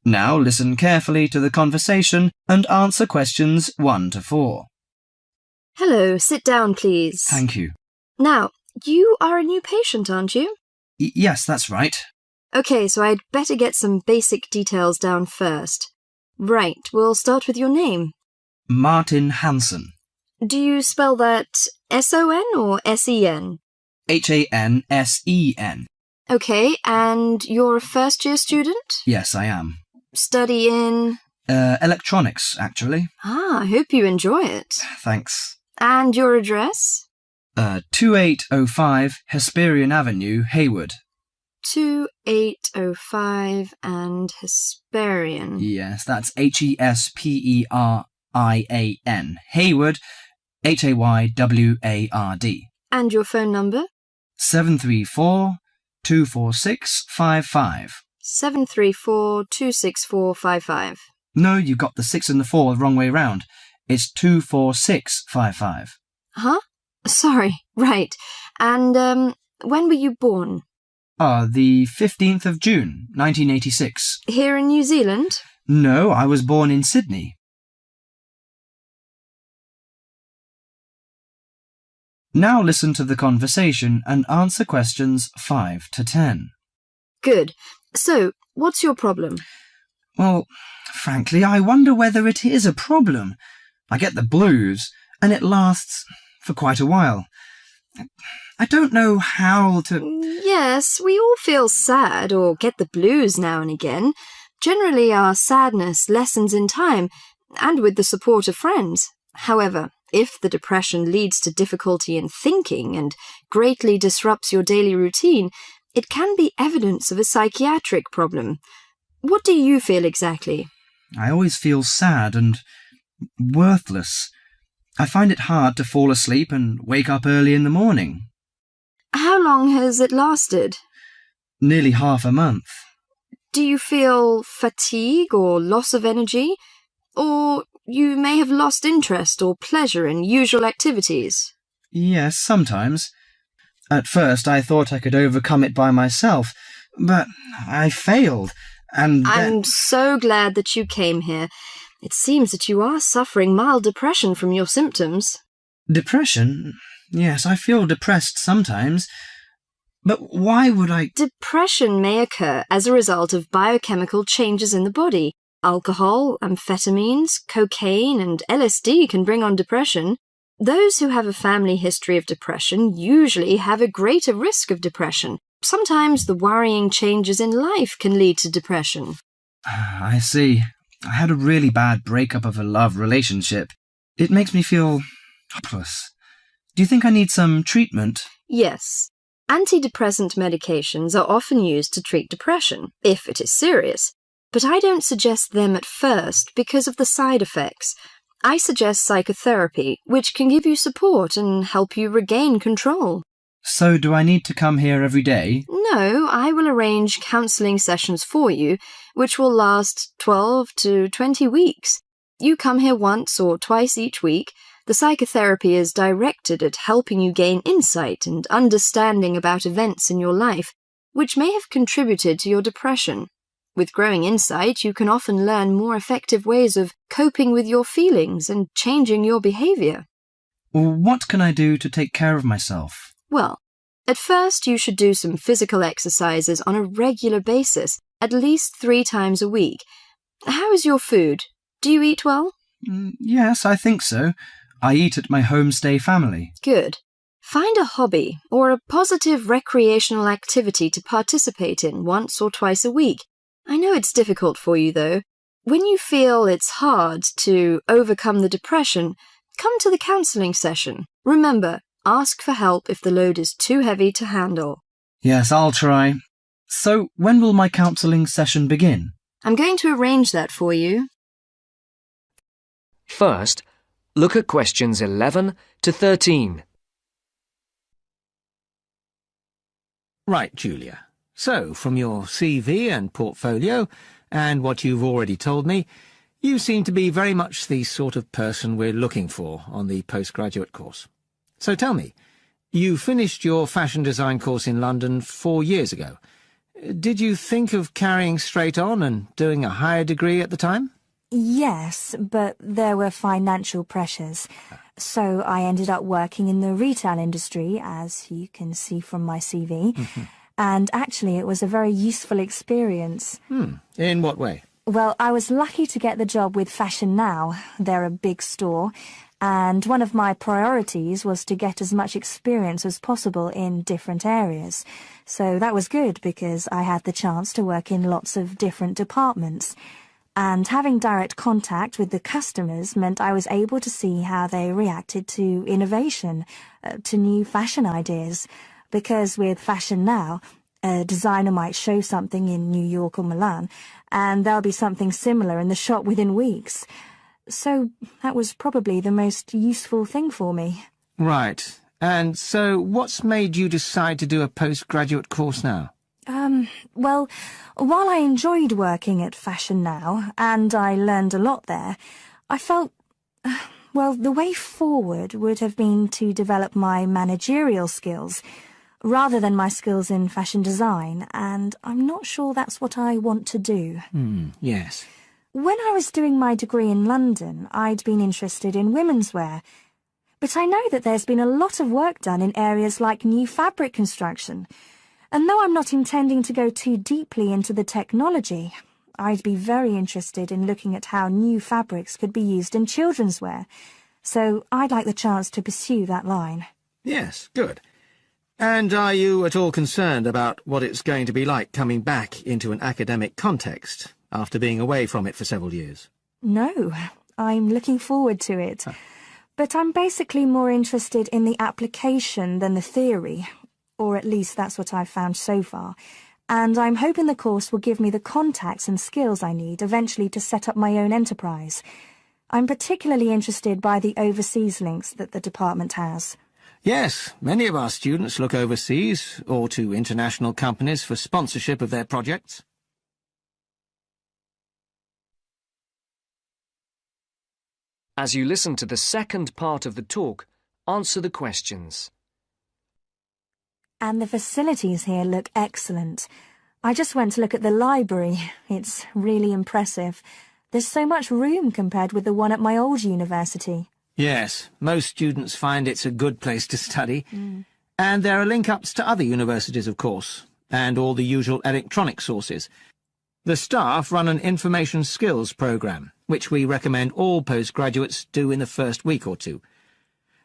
Now listen carefully to the conversation and answer questions 1 to 4. Hello, sit down, please. Thank you. Now, you are a new patient, aren't you? Yes, that's right. Okay, so I'd better get some basic details down first. Right, we'll start with your name. Martin Hansen. Do you spell that S-O-N or S-E-N? Hansen. Okay, and you're a first-year student? Yes, I am. Study in? Electronics, actually. I hope you enjoy it. Thanks. And your address? 2805 Hesperian Avenue, Hayward. 2805 and Hesperian. Yes, that's Hesperian. Hayward, Hayward. And your phone number? 734-246-55. 734-264-55. No, you got the 6 and the 4 the wrong way round. It's 246-55. Huh? Sorry, right. And, when were you born? The 15th of June, 1986. Here in New Zealand? No, I was born in Sydney. Now listen to the conversation and answer questions 5 to 10. Good. So, what's your problem? Well, frankly, I wonder whether it is a problem. I get the blues, and it lasts for quite a while. I don't know how to... Yes, we all feel sad or get the blues now and again. Generally, our sadness lessens in time, and with the support of friends. However, if the depression leads to difficulty in thinking and greatly disrupts your daily routine, it can be evidence of a psychiatric problem. What do you feel exactly? I always feel sad and worthless. I find it hard to fall asleep and wake up early in the morning. How long has it lasted? Nearly half a month. Do you feel fatigue or loss of energy? Or you may have lost interest or pleasure in usual activities? Yes, sometimes. At first I thought I could overcome it by myself, but I failed, and I'm so glad that you came here. It seems that you are suffering mild depression from your symptoms. Depression? Yes, I feel depressed sometimes. But why would I... Depression may occur as a result of biochemical changes in the body. Alcohol, amphetamines, cocaine, and LSD can bring on depression. Those who have a family history of depression usually have a greater risk of depression. Sometimes the worrying changes in life can lead to depression. I see. I had a really bad breakup of a love relationship. It makes me feel hopeless. Do you think I need some treatment? Yes. Antidepressant medications are often used to treat depression, if it is serious. But I don't suggest them at first because of the side effects. I suggest psychotherapy, which can give you support and help you regain control. So do I need to come here every day? No, I will arrange counselling sessions for you, which will last 12 to 20 weeks. You come here once or twice each week. The psychotherapy is directed at helping you gain insight and understanding about events in your life, which may have contributed to your depression. With growing insight, you can often learn more effective ways of coping with your feelings and changing your behaviour. What can I do to take care of myself? Well, at first you should do some physical exercises on a regular basis, at least 3 times a week. How is your food? Do you eat well? Yes, I think so. I eat at my homestay family. Good. Find a hobby or a positive recreational activity to participate in once or twice a week. I know it's difficult for you, though. When you feel it's hard to overcome the depression, come to the counselling session. Remember, ask for help if the load is too heavy to handle. Yes, I'll try. So, when will my counselling session begin? I'm going to arrange that for you. First, look at questions 11 to 13. Right, Julia. So, from your CV and portfolio, and what you've already told me, you seem to be very much the sort of person we're looking for on the postgraduate course. So tell me, you finished your fashion design course in London 4 years ago. Did you think of carrying straight on and doing a higher degree at the time? Yes, but there were financial pressures. So I ended up working in the retail industry, as you can see from my CV. And actually, it was a very useful experience. In what way? Well, I was lucky to get the job with Fashion Now. They're a big store. And one of my priorities was to get as much experience as possible in different areas. So that was good because I had the chance to work in lots of different departments. And having direct contact with the customers meant I was able to see how they reacted to innovation, to new fashion ideas. Because with Fashion Now, a designer might show something in New York or Milan, and there'll be something similar in the shop within weeks. So that was probably the most useful thing for me. Right. And so what's made you decide to do a postgraduate course now? Well, while I enjoyed working at Fashion Now, and I learned a lot there, I felt, well, the way forward would have been to develop my managerial skills, rather than my skills in fashion design, and I'm not sure that's what I want to do. Yes. When I was doing my degree in London, I'd been interested in women's wear. But I know that there's been a lot of work done in areas like new fabric construction. And though I'm not intending to go too deeply into the technology, I'd be very interested in looking at how new fabrics could be used in children's wear. So I'd like the chance to pursue that line. Yes, good. And are you at all concerned about what it's going to be like coming back into an academic context after being away from it for several years? No, I'm looking forward to it. But I'm basically more interested in the application than the theory, or at least that's what I've found so far. And I'm hoping the course will give me the contacts and skills I need eventually to set up my own enterprise. I'm particularly interested by the overseas links that the department has. Yes, many of our students look overseas or to international companies for sponsorship of their projects. As you listen to the second part of the talk, answer the questions. And the facilities here look excellent. I just went to look at the library. It's really impressive. There's so much room compared with the one at my old university. Yes, most students find it's a good place to study. And there are link-ups to other universities, of course, and all the usual electronic sources. The staff run an information skills programme, which we recommend all postgraduates do in the first week or two.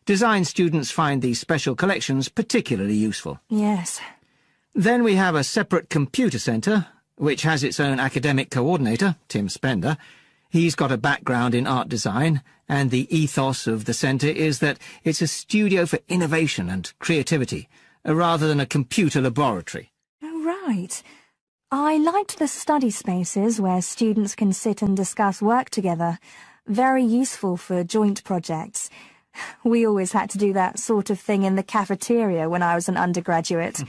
Design students find these special collections particularly useful. Yes. Then we have a separate computer centre, which has its own academic coordinator, Tim Spender. He's got a background in art design, and the ethos of the centre is that it's a studio for innovation and creativity, rather than a computer laboratory. Oh, right. I liked the study spaces where students can sit and discuss work together. Very useful for joint projects. We always had to do that sort of thing in the cafeteria when I was an undergraduate.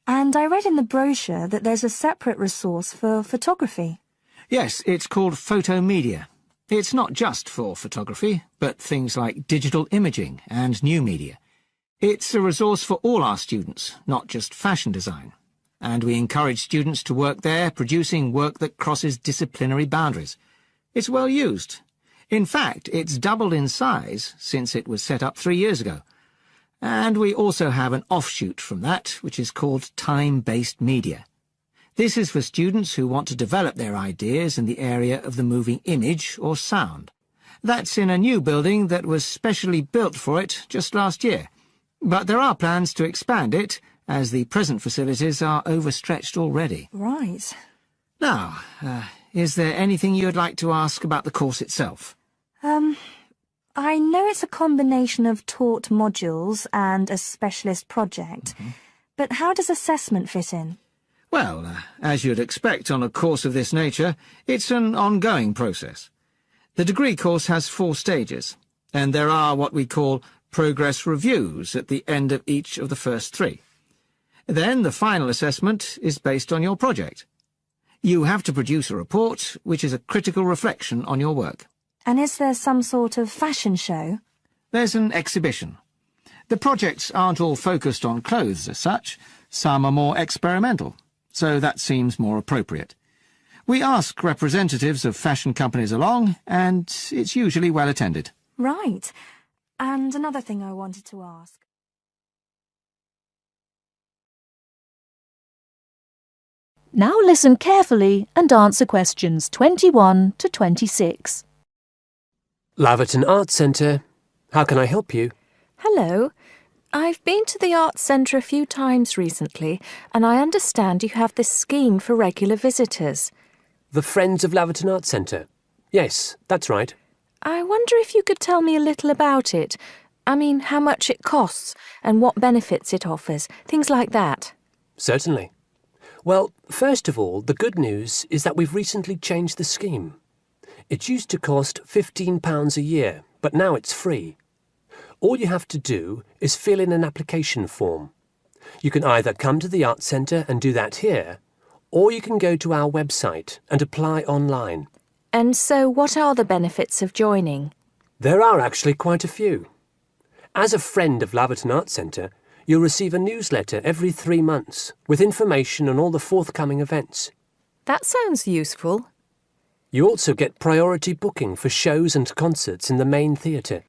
And I read in the brochure that there's a separate resource for photography. Yes, it's called Photomedia. It's not just for photography, but things like digital imaging and new media. It's a resource for all our students, not just fashion design. And we encourage students to work there, producing work that crosses disciplinary boundaries. It's well used. In fact, it's doubled in size since it was set up 3 years ago. And we also have an offshoot from that, which is called time-based media. This is for students who want to develop their ideas in the area of the moving image or sound. That's in a new building that was specially built for it just last year. But there are plans to expand it, as the present facilities are overstretched already. Right. Now, is there anything you'd like to ask about the course itself? I know it's a combination of taught modules and a specialist project, but how does assessment fit in? Well, as you'd expect on a course of this nature, it's an ongoing process. The degree course has 4 stages, and there are what we call progress reviews at the end of each of the first 3. Then the final assessment is based on your project. You have to produce a report, which is a critical reflection on your work. And is there some sort of fashion show? There's an exhibition. The projects aren't all focused on clothes as such. Some are more experimental. so that seems more appropriate. We ask representatives of fashion companies along, and it's usually well attended. Right. And another thing I wanted to ask. Now listen carefully and answer questions 21 to 26. Laverton Arts Centre. How can I help you? Hello. I've been to the Arts Centre a few times recently, and I understand you have this scheme for regular visitors. The Friends of Laverton Arts Centre. Yes, that's right. I wonder if you could tell me a little about it. I mean, how much it costs and what benefits it offers, things like that. Certainly. Well, first of all, the good news is that we've recently changed the scheme. It used to cost £15 a year, but now it's free. All you have to do is fill in an application form. You can either come to the Arts Centre and do that here, or you can go to our website and apply online. And so what are the benefits of joining? There are actually quite a few. As a friend of Laverton Arts Centre, you'll receive a newsletter every 3 months with information on all the forthcoming events. That sounds useful. You also get priority booking for shows and concerts in the main theatre.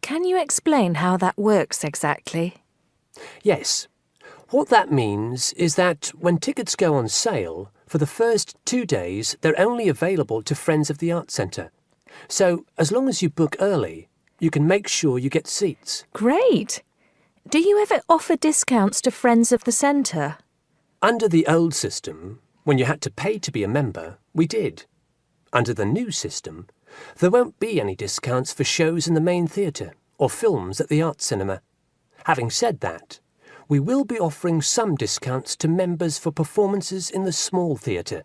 Can you explain how that works exactly? Yes. What that means is that when tickets go on sale, for the first 2 days they're only available to friends of the Arts Centre. So, as long as you book early, you can make sure you get seats. Great! Do you ever offer discounts to friends of the centre? Under the old system, when you had to pay to be a member, we did. Under the new system, there won't be any discounts for shows in the main theatre or films at the Arts Cinema. Having said that, we will be offering some discounts to members for performances in the small theatre.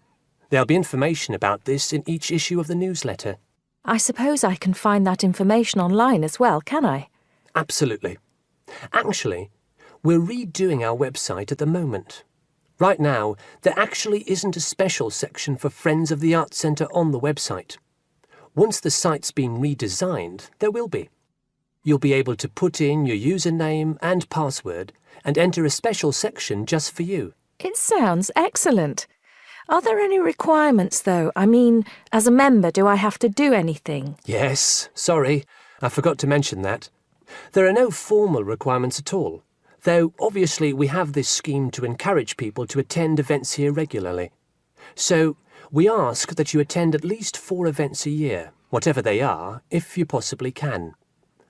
There'll be information about this in each issue of the newsletter. I suppose I can find that information online as well, can I? Absolutely. Actually, we're redoing our website at the moment. Right now, there actually isn't a special section for Friends of the Arts Centre on the website. Once the site's been redesigned, there will be. You'll be able to put in your username and password and enter a special section just for you. It sounds excellent. Are there any requirements, though? I mean, as a member, do I have to do anything? Yes, sorry, I forgot to mention that. There are no formal requirements at all, though obviously we have this scheme to encourage people to attend events here regularly. So, we ask that you attend at least 4 events a year, whatever they are, if you possibly can.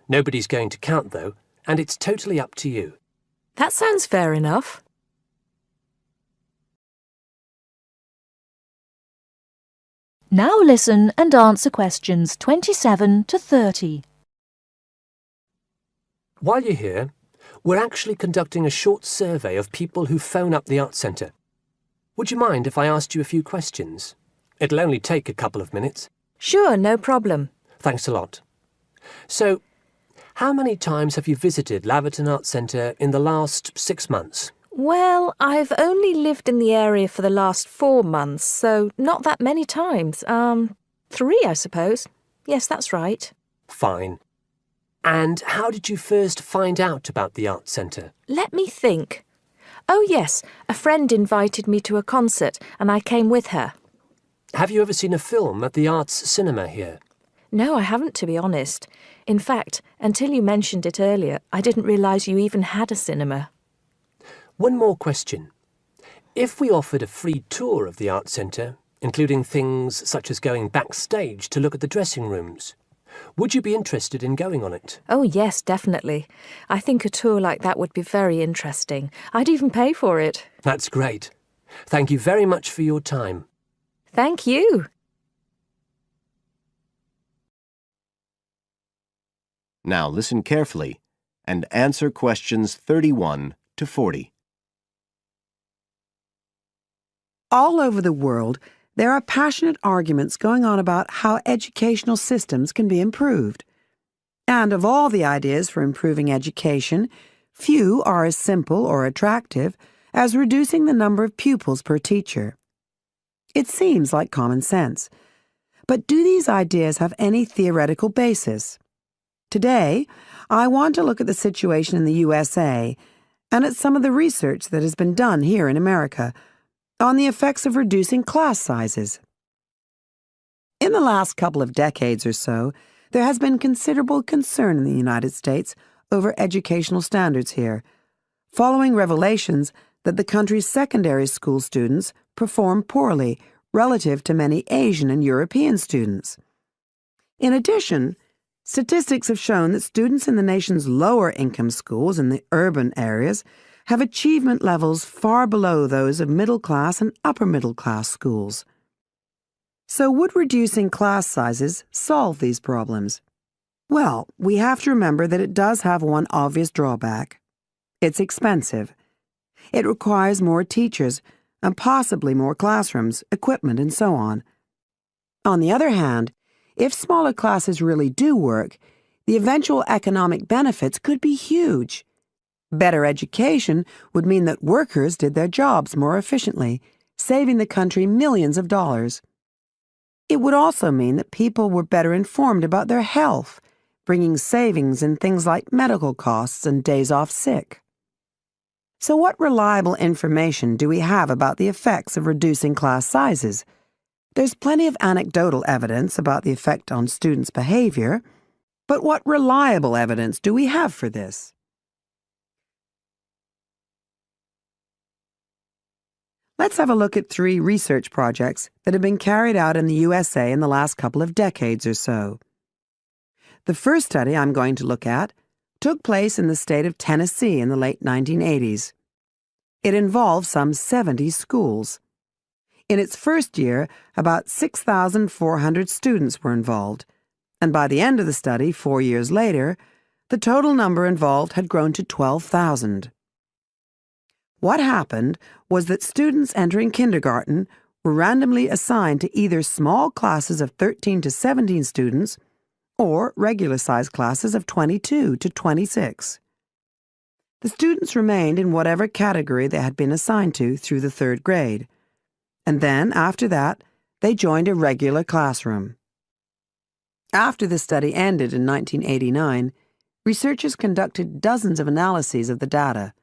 Nobody's going to count, though, and it's totally up to you. That sounds fair enough. Now listen and answer questions 27 to 30. While you're here, we're actually conducting a short survey of people who phone up the Arts Centre. Would you mind if I asked you a few questions? It'll only take a couple of minutes. Sure, no problem. Thanks a lot. So, how many times have you visited Laverton Arts Centre in the last 6 months? Well, I've only lived in the area for the last 4 months, so not that many times. 3, I suppose. Yes, that's right. Fine. And how did you first find out about the Arts Centre? Let me think. Oh, yes, a friend invited me to a concert, and I came with her. Have you ever seen a film at the Arts Cinema here? No, I haven't, to be honest. In fact, until you mentioned it earlier, I didn't realise you even had a cinema. One more question. If we offered a free tour of the Arts Centre, including things such as going backstage to look at the dressing rooms, would you be interested in going on it? Oh, yes, definitely. I think a tour like that would be very interesting. I'd even pay for it. That's great. Thank you very much for your time. Thank you. Now listen carefully and answer questions 31 to 40. All over the world, there are passionate arguments going on about how educational systems can be improved. And of all the ideas for improving education, few are as simple or attractive as reducing the number of pupils per teacher. It seems like common sense. But do these ideas have any theoretical basis? Today, I want to look at the situation in the USA and at some of the research that has been done here in America, on the effects of reducing class sizes. In the last couple of decades or so, there has been considerable concern in the United States over educational standards here, following revelations that the country's secondary school students perform poorly relative to many Asian and European students. In addition, statistics have shown that students in the nation's lower-income schools in the urban areas have achievement levels far below those of middle-class and upper-middle-class schools. So would reducing class sizes solve these problems? Well, we have to remember that it does have one obvious drawback. It's expensive. It requires more teachers and possibly more classrooms, equipment, and so on. On the other hand, if smaller classes really do work, the eventual economic benefits could be huge. Better education would mean that workers did their jobs more efficiently, saving the country millions of dollars. It would also mean that people were better informed about their health, bringing savings in things like medical costs and days off sick. So what reliable information do we have about the effects of reducing class sizes? There's plenty of anecdotal evidence about the effect on students' behavior, but what reliable evidence do we have for this? Let's have a look at 3 research projects that have been carried out in the USA in the last couple of decades or so. The first study I'm going to look at took place in the state of Tennessee in the late 1980s. It involved some 70 schools. In its first year, about 6,400 students were involved, and by the end of the study, 4 years later, the total number involved had grown to 12,000. What happened was that students entering kindergarten were randomly assigned to either small classes of 13 to 17 students or regular-sized classes of 22 to 26. The students remained in whatever category they had been assigned to through the 3rd grade, and then, after that, they joined a regular classroom. After the study ended in 1989, researchers conducted dozens of analyses of the data.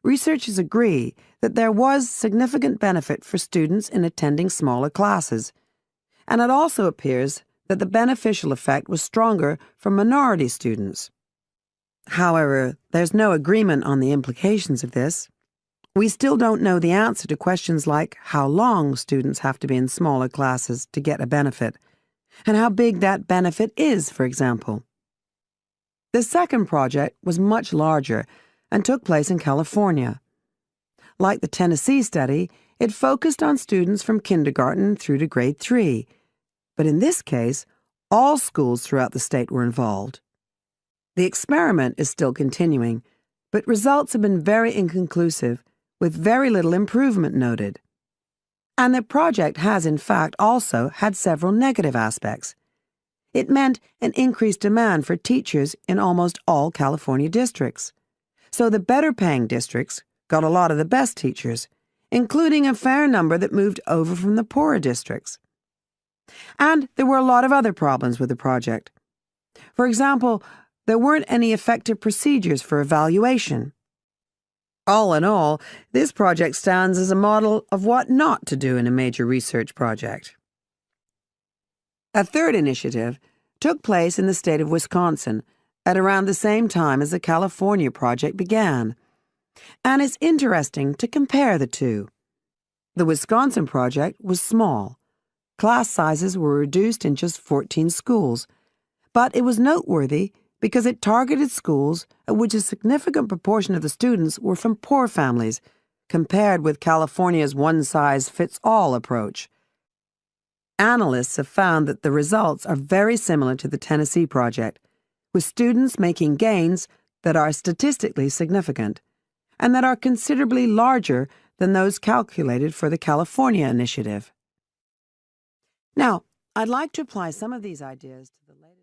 Researchers agree that there was significant benefit for students in attending smaller classes, and it also appears that the beneficial effect was stronger for minority students. However, there's no agreement on the implications of this. We still don't know the answer to questions like how long students have to be in smaller classes to get a benefit, and how big that benefit is, for example. The second project was much larger and took place in California. Like the Tennessee study, it focused on students from kindergarten through to grade 3, but in this case, all schools throughout the state were involved. The experiment is still continuing, but results have been very inconclusive, with very little improvement noted. And the project has, in fact, also had several negative aspects. It meant an increased demand for teachers in almost all California districts. So the better-paying districts got a lot of the best teachers, including a fair number that moved over from the poorer districts. And there were a lot of other problems with the project. For example, there weren't any effective procedures for evaluation. All in all, this project stands as a model of what not to do in a major research project. A third initiative took place in the state of Wisconsin at around the same time as the California project began, and it's interesting to compare the two. The Wisconsin project was small. Class sizes were reduced in just 14 schools, but it was noteworthy because it targeted schools at which a significant proportion of the students were from poor families, compared with California's one-size-fits-all approach. Analysts have found that the results are very similar to the Tennessee project, with students making gains that are statistically significant, and that are considerably larger than those calculated for the California initiative. Now, I'd like to apply some of these ideas to the latest.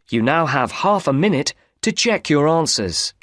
You now have half a minute to check your answers.